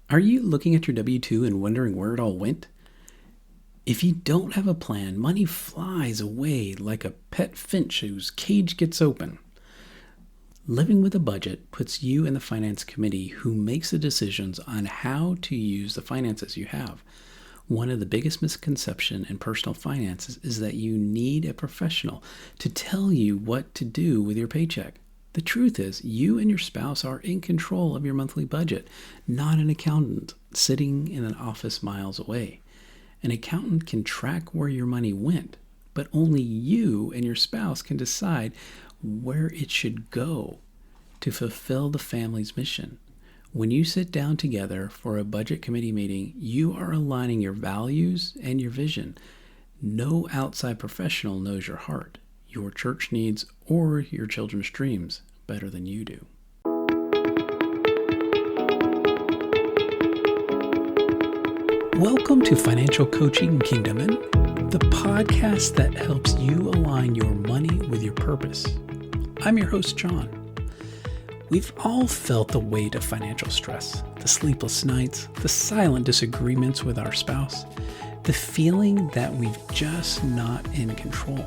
Are you looking at your W-2 and wondering where it all went? If you don't have a plan, money flies away like a pet finch whose cage gets open. Living with a budget puts you in the finance committee who makes the decisions on how to use the finances you have. One of the biggest misconceptions in personal finances is that you need a professional to tell you what to do with your paycheck. The truth is, you and your spouse are in control of your monthly budget, not an accountant sitting in an office miles away. An accountant can track where your money went, but only you and your spouse can decide where it should go to fulfill the family's mission. When you sit down together for a budget committee meeting, you are aligning your values and your vision. No outside professional knows your heart, your church needs, or your children's dreams better than you do. Welcome to Financial Coaching Kingdom, the podcast that helps you align your money with your purpose. I'm your host, John. We've all felt the weight of financial stress, the sleepless nights, the silent disagreements with our spouse, the feeling that we've just not in control.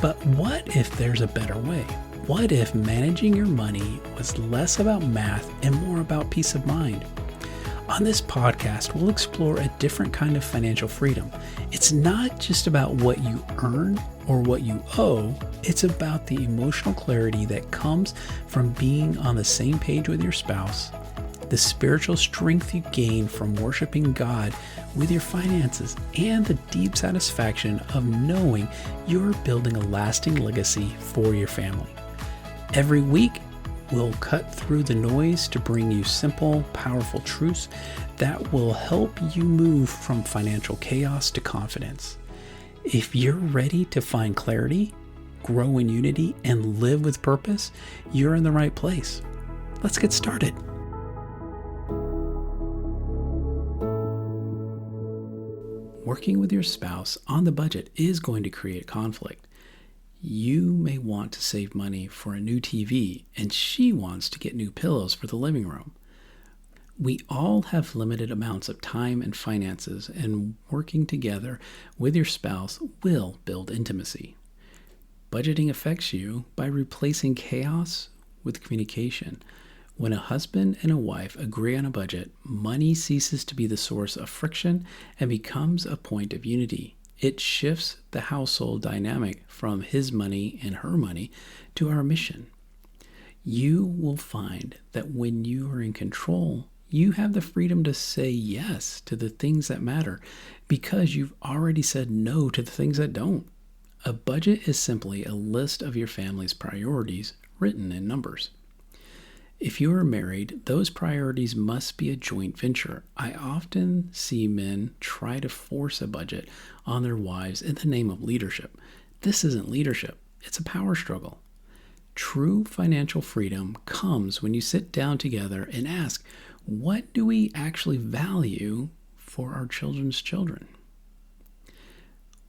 But what if there's a better way? What if managing your money was less about math and more about peace of mind? On this podcast, we'll explore a different kind of financial freedom. It's not just about what you earn or what you owe. It's about the emotional clarity that comes from being on the same page with your spouse, the spiritual strength you gain from worshiping God with your finances, and the deep satisfaction of knowing you're building a lasting legacy for your family. Every week, we'll cut through the noise to bring you simple, powerful truths that will help you move from financial chaos to confidence. If you're ready to find clarity, grow in unity, and live with purpose, you're in the right place. Let's get started. Working with your spouse on the budget is going to create conflict. You may want to save money for a new TV, and she wants to get new pillows for the living room. We all have limited amounts of time and finances, and working together with your spouse will build intimacy. Budgeting affects you by replacing chaos with communication. When a husband and a wife agree on a budget, money ceases to be the source of friction and becomes a point of unity. It shifts the household dynamic from his money and her money to our mission. You will find that when you are in control, you have the freedom to say yes to the things that matter because you've already said no to the things that don't. A budget is simply a list of your family's priorities written in numbers. If you are married, those priorities must be a joint venture. I often see men try to force a budget on their wives in the name of leadership. This isn't leadership, it's a power struggle. True financial freedom comes when you sit down together and ask, what do we actually value for our children's children?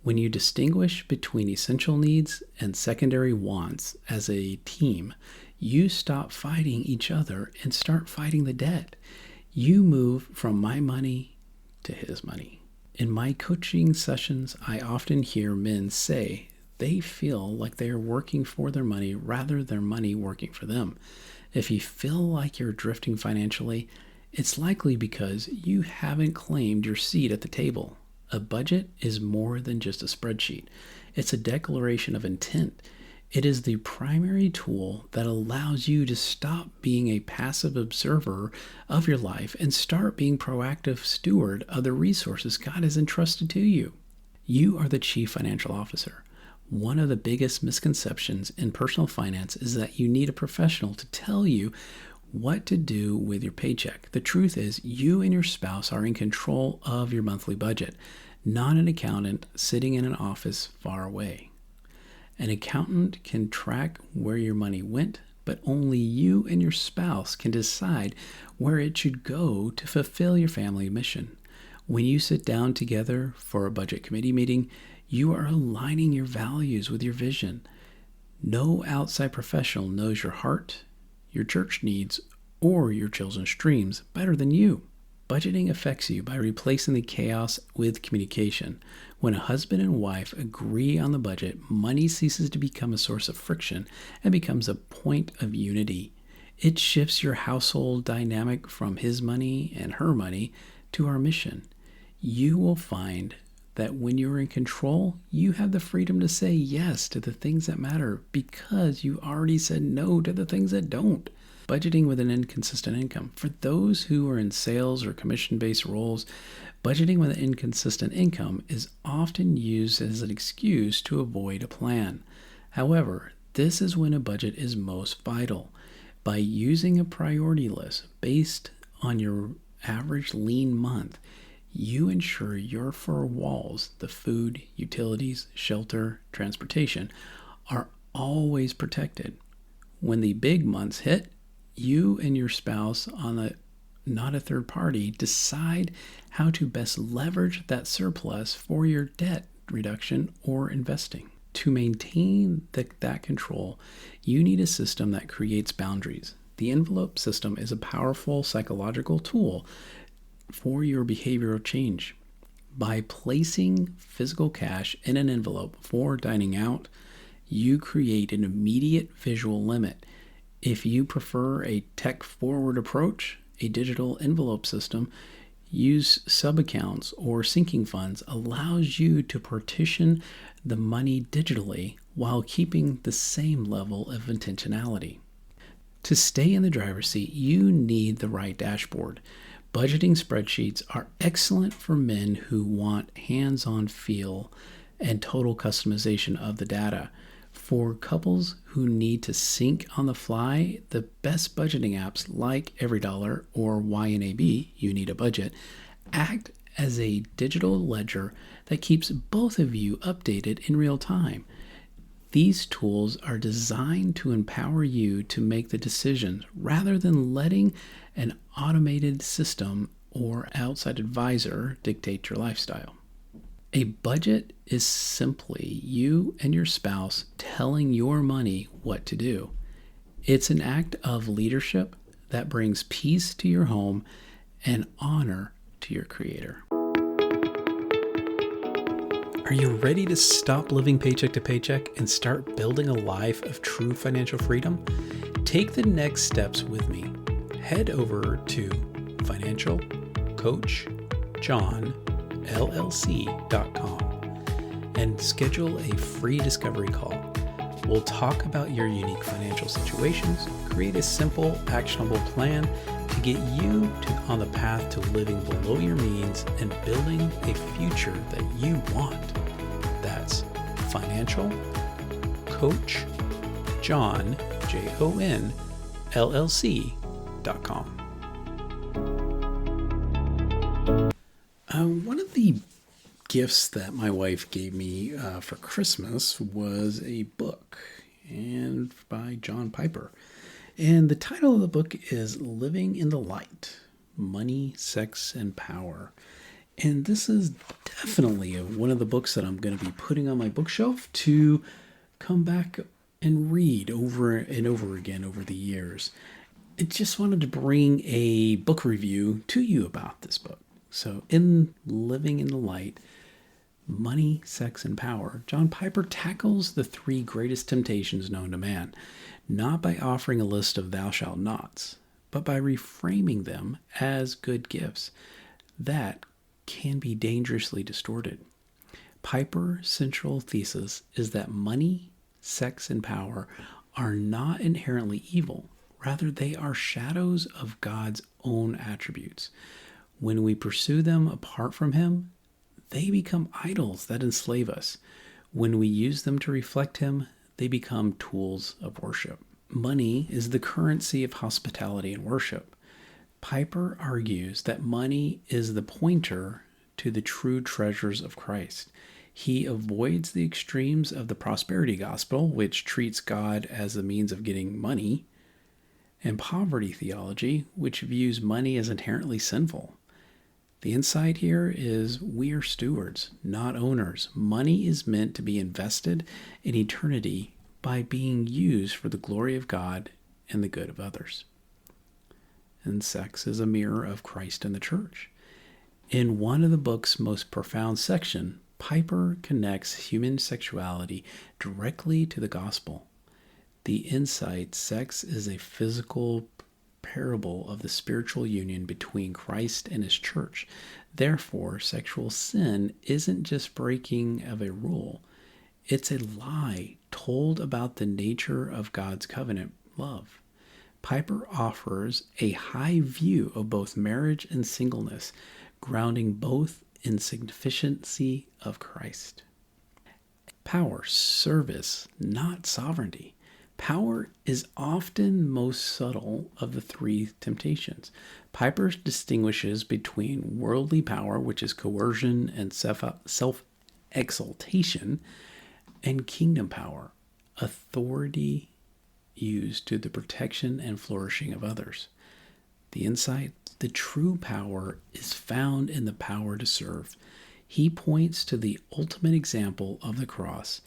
When you distinguish between essential needs and secondary wants as a team, you stop fighting each other and start fighting the debt. You move from my money to his money. In my coaching sessions, I often hear men say they feel like they are working for their money rather than their money working for them. If you feel like you're drifting financially, it's likely because you haven't claimed your seat at the table. A budget is more than just a spreadsheet. It's a declaration of intent. It is the primary tool that allows you to stop being a passive observer of your life and start being proactive steward of the resources God has entrusted to you. You are the chief financial officer. One of the biggest misconceptions in personal finance is that you need a professional to tell you what to do with your paycheck. The truth is, you and your spouse are in control of your monthly budget, not an accountant sitting in an office far away. An accountant can track where your money went, but only you and your spouse can decide where it should go to fulfill your family mission. When you sit down together for a budget committee meeting, you are aligning your values with your vision. No outside professional knows your heart, your church needs, or your children's dreams better than you. Budgeting affects you by replacing the chaos with communication. When a husband and wife agree on the budget, money ceases to become a source of friction and becomes a point of unity. It shifts your household dynamic from his money and her money to our mission. You will find that when you're in control, you have the freedom to say yes to the things that matter because you already said no to the things that don't. Budgeting with an inconsistent income. For those who are in sales or commission-based roles, budgeting with an inconsistent income is often used as an excuse to avoid a plan. However, this is when a budget is most vital. By using a priority list based on your average lean month, you ensure your four walls, the food, utilities, shelter, transportation, are always protected. When the big months hit, you and your spouse, not a third party, decide how to best leverage that surplus for your debt reduction or investing. To maintain that control, you need a system that creates boundaries. The envelope system is a powerful psychological tool for your behavioral change. By placing physical cash in an envelope for dining out, you create an immediate visual limit. If you prefer a tech-forward approach, a digital envelope system, use sub-accounts or sinking funds allows you to partition the money digitally while keeping the same level of intentionality. To stay in the driver's seat, you need the right dashboard. Budgeting spreadsheets are excellent for men who want hands-on feel and total customization of the data. For couples who need to sync on the fly, the best budgeting apps like EveryDollar or YNAB, You Need a Budget, act as a digital ledger that keeps both of you updated in real time. These tools are designed to empower you to make the decisions rather than letting an automated system or outside advisor dictate your lifestyle. A budget is simply you and your spouse telling your money what to do. It's an act of leadership that brings peace to your home and honor to your Creator. Are you ready to stop living paycheck to paycheck and start building a life of true financial freedom? Take the next steps with me. Head over to financialcoachjohnllc.com and schedule a free discovery call. We'll talk about your unique financial situations, create a simple, actionable plan to get you on the path to living below your means and building a future that you want. That's Financial Coach John, John, LLC.com. One of the gifts that my wife gave me for Christmas was a book and by John Piper. And the title of the book is Living in the Light, Money, Sex, and Power. And this is definitely one of the books that I'm going to be putting on my bookshelf to come back and read over and over again over the years. I just wanted to bring a book review to you about this book. So in Living in the Light, Money, Sex, and Power, John Piper tackles the three greatest temptations known to man, not by offering a list of thou shalt nots, but by reframing them as good gifts that can be dangerously distorted. Piper's central thesis is that money, sex, and power are not inherently evil. Rather, they are shadows of God's own attributes. When we pursue them apart from Him, they become idols that enslave us. When we use them to reflect Him, they become tools of worship. Money is the currency of hospitality and worship. Piper argues that money is the pointer to the true treasures of Christ. He avoids the extremes of the prosperity gospel, which treats God as the means of getting money, and poverty theology, which views money as inherently sinful. The insight here is we are stewards, not owners. Money is meant to be invested in eternity by being used for the glory of God and the good of others. and sex is a mirror of Christ and the church. In one of the book's most profound section, Piper connects human sexuality directly to the gospel. The insight, sex is a physical parable of the spiritual union between Christ and his church. Therefore, sexual sin isn't just breaking of a rule. It's a lie told about the nature of God's covenant love. Piper offers a high view of both marriage and singleness, grounding both in sufficiency of Christ. Power, service, not sovereignty. Power is often most subtle of the three temptations. Piper distinguishes between worldly power, which is coercion and self-exaltation, and kingdom power, authority used to the protection and flourishing of others. The insight, the true power is found in the power to serve. He points to the ultimate example of the cross,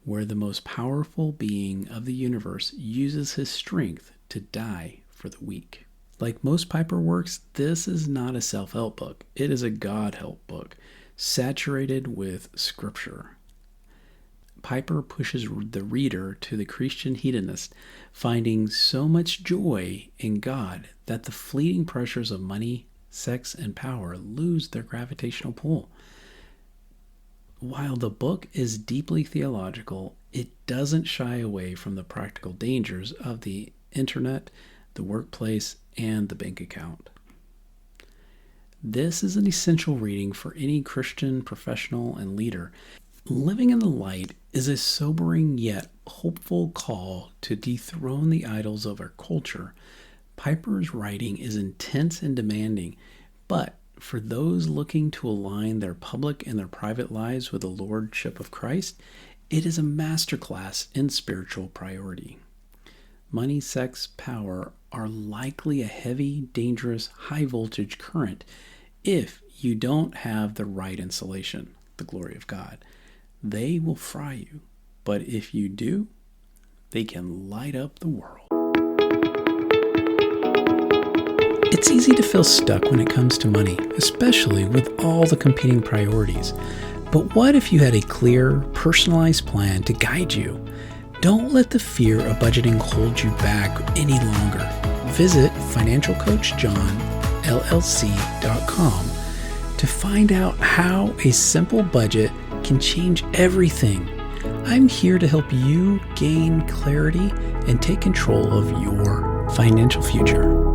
where the most powerful being of the universe uses his strength to die for the weak. Like most Piper works, this is not a self-help book. It is a God-help book, saturated with scripture. Piper pushes the reader to the Christian hedonist, finding so much joy in God that the fleeting pressures of money, sex, and power lose their gravitational pull. While the book is deeply theological, it doesn't shy away from the practical dangers of the internet, the workplace, and the bank account. This is an essential reading for any Christian professional and leader. Living in the light is a sobering yet hopeful call to dethrone the idols of our culture. Piper's writing is intense and demanding, but for those looking to align their public and their private lives with the lordship of Christ, it is a masterclass in spiritual priority. Money, sex, power are likely a heavy, dangerous, high-voltage current if you don't have the right insulation, the glory of God. They will fry you, but if you do, they can light up the world. It's easy to feel stuck when it comes to money, especially with all the competing priorities. But what if you had a clear, personalized plan to guide you? Don't let the fear of budgeting hold you back any longer. Visit financialcoachjohnllc.com to find out how a simple budget can change everything. I'm here to help you gain clarity and take control of your financial future.